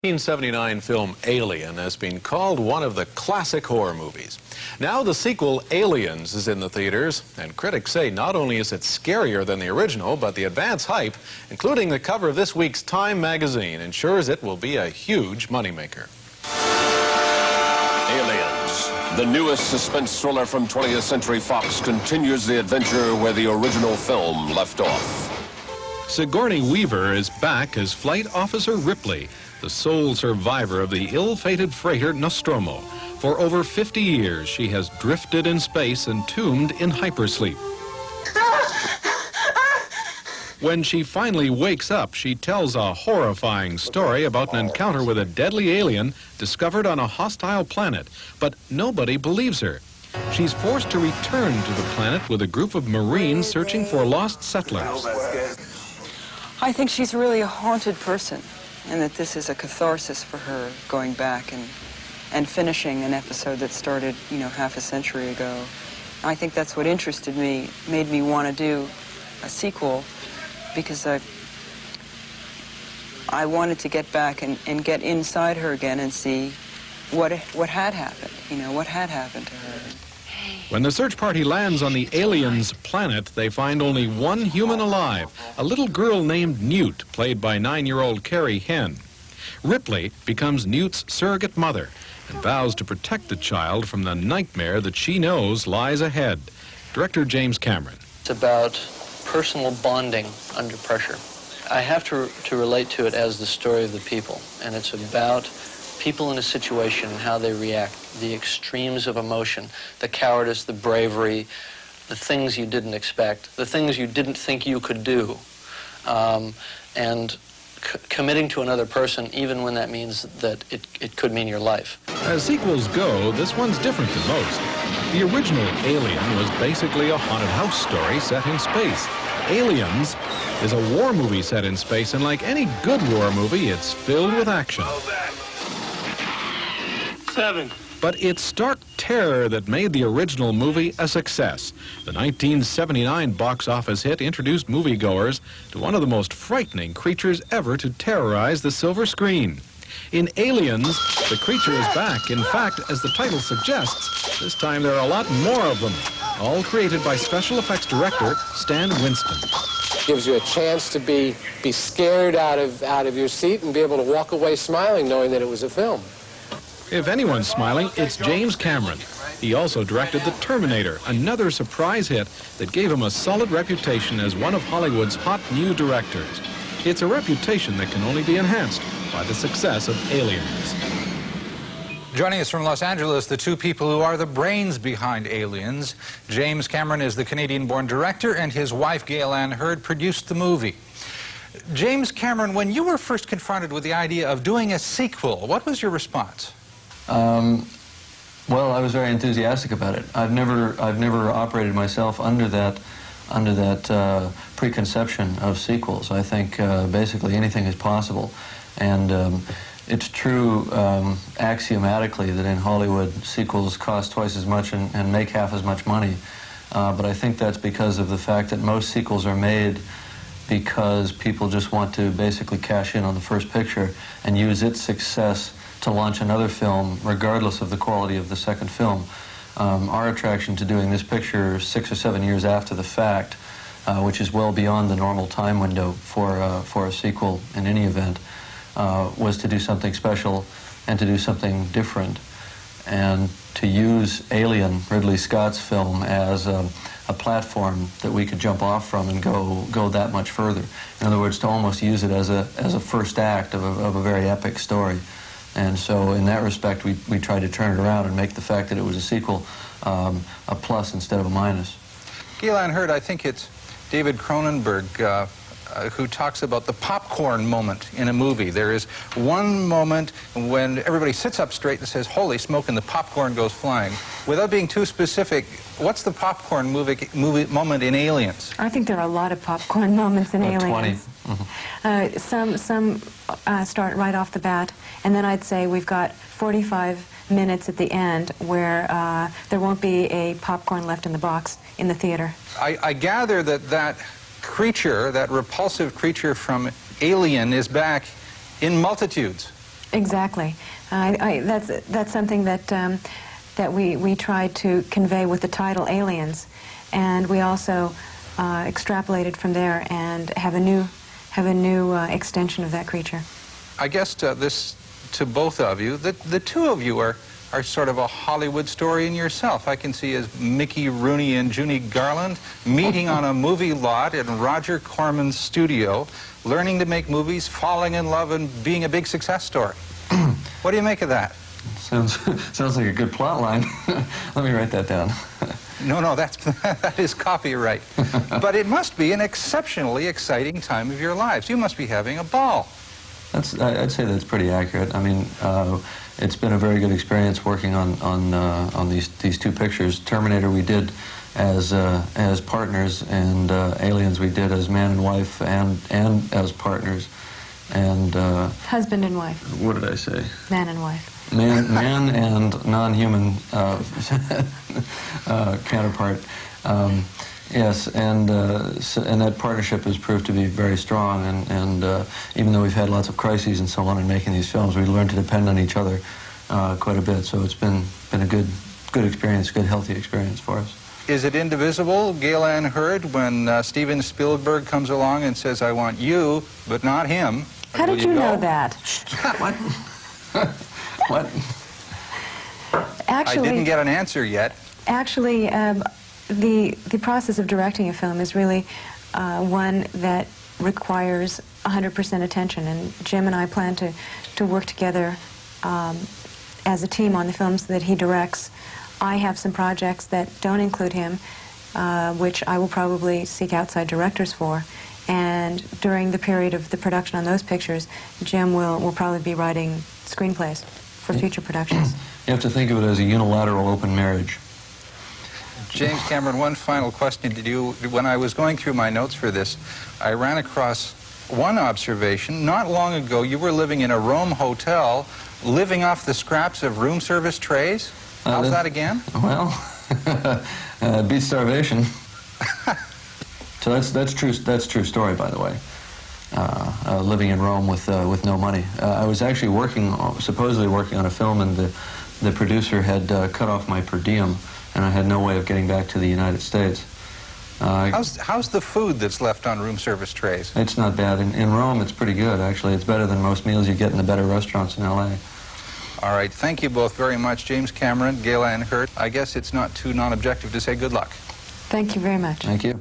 1979 film Alien has been called one of the classic horror movies. Now the sequel Aliens is in the theaters, and critics say not only is it scarier than the original, but the advance hype, including the cover of this week's Time magazine, ensures it will be a huge moneymaker. Aliens, the newest suspense thriller from 20th Century Fox, continues the adventure where the original film left off. Sigourney Weaver is back as Flight Officer Ripley, the sole survivor of the ill-fated freighter Nostromo. For over 50 years, she has drifted in space, entombed in hypersleep. When she finally wakes up, she tells a horrifying story about an encounter with a deadly alien discovered on a hostile planet, but nobody believes her. She's forced to return to the planet with a group of Marines searching for lost settlers. I think she's really a haunted person, and that this is a catharsis for her, going back and finishing an episode that started, half a century ago. I think that's what interested me, made me want to do a sequel, because I wanted to get back and get inside her again and see what had happened, what had happened to her. When the search party lands on the aliens' planet, they find only one human alive, a little girl named Newt, played by 9-year-old Carrie Henn. Ripley becomes Newt's surrogate mother and vows to protect the child from the nightmare that she knows lies ahead. Director James Cameron. It's about personal bonding under pressure. I have to relate to it as the story of the people, and it's about people in a situation and how they react, the extremes of emotion, the cowardice, the bravery, the things you didn't expect, the things you didn't think you could do, and committing to another person, even when that means that it could mean your life. As sequels go, this one's different than most. The original Alien was basically a haunted house story set in space. Aliens is a war movie set in space, and like any good war movie, it's filled with action. 7. But it's stark terror that made the original movie a success. The 1979 box office hit introduced moviegoers to one of the most frightening creatures ever to terrorize the silver screen. In Aliens, the creature is back. In fact, as the title suggests, this time there are a lot more of them, all created by special effects director Stan Winston. Gives you a chance to be scared out of your seat and be able to walk away smiling, knowing that it was a film. If anyone's smiling, it's James Cameron. He also directed The Terminator, another surprise hit that gave him a solid reputation as one of Hollywood's hot new directors. It's a reputation that can only be enhanced by the success of Aliens. Joining us from Los Angeles, the two people who are the brains behind Aliens. James Cameron is the Canadian-born director, and his wife, Gale Anne Hurd, produced the movie. James Cameron, when you were first confronted with the idea of doing a sequel, what was your response? Well, I was very enthusiastic about it. I've never operated myself under that preconception of sequels. I think basically anything is possible, and it's true axiomatically that in Hollywood sequels cost twice as much and make half as much money. But I think that's because of the fact that most sequels are made because people just want to basically cash in on the first picture and use its success to launch another film, regardless of the quality of the second film. Our attraction to doing this picture 6 or 7 years after the fact, which is well beyond the normal time window for a sequel in any event, was to do something special and to do something different, and to use Alien, Ridley Scott's film, as a platform that we could jump off from and go that much further. In other words, to almost use it as a first act of a very epic story. And so in that respect, we tried to turn it around and make the fact that it was a sequel a plus instead of a minus. Gale Anne Hurd, I think it's David Cronenberg who talks about the popcorn moment in a movie. There is one moment when everybody sits up straight and says, "Holy smoke," and the popcorn goes flying. Without being too specific, what's the popcorn movie moment in Aliens? I think there are a lot of popcorn moments in Aliens. 20. Mm-hmm. Some start right off the bat, and then I'd say we've got 45 minutes at the end where there won't be a popcorn left in the box in the theater. I gather that creature, that repulsive creature from Alien, is back in multitudes. Exactly. That's something that that we tried to convey with the title Aliens, and we also extrapolated from there and have a new extension of that creature. I guess this to both of you, the two of you are sort of a Hollywood story in yourself. I can see as Mickey Rooney and Junie Garland meeting on a movie lot in Roger Corman's studio, learning to make movies, falling in love, and being a big success story. What do you make of that? Sounds like a good plot line. Let me write that down. No, that is copyright. But it must be an exceptionally exciting time of your lives. You must be having a ball. I'd say that's pretty accurate. I mean, it's been a very good experience working on these two pictures. Terminator we did as partners, and Aliens we did as man and wife and as partners, and husband and wife. What did I say? Man and wife. Man and non-human counterpart. Yes, and that partnership has proved to be very strong, and even though we've had lots of crises and so on in making these films, we learned to depend on each other quite a bit, so it's been a good experience, good healthy experience for us. Is it indivisible, Gale Anne Hurd, when Steven Spielberg comes along and says, I want you, but not him? How did you know that? What? What? Actually, I didn't get an answer yet. Actually, the process of directing a film is really one that requires 100% attention, and Jim and I plan to work together as a team on the films that he directs. I have some projects that don't include him, which I will probably seek outside directors for, and during the period of the production on those pictures, Jim will probably be writing screenplays for future productions. You have to think of it as a unilateral open marriage. James Cameron, one final question to you. When I was going through my notes for this, I ran across one observation. Not long ago, you were living in a Rome hotel, living off the scraps of room service trays. How's that again? Well, beats starvation. So that's true story, by the way. Living in Rome with no money. I was actually supposedly working on a film, and the producer had cut off my per diem, and I had no way of getting back to the United States. How's the food that's left on room service trays? It's not bad. In Rome, it's pretty good, actually. It's better than most meals you get in the better restaurants in L.A. All right, thank you both very much, James Cameron, Gale Anne Hurd. I guess it's not too non-objective to say good luck. Thank you very much. Thank you.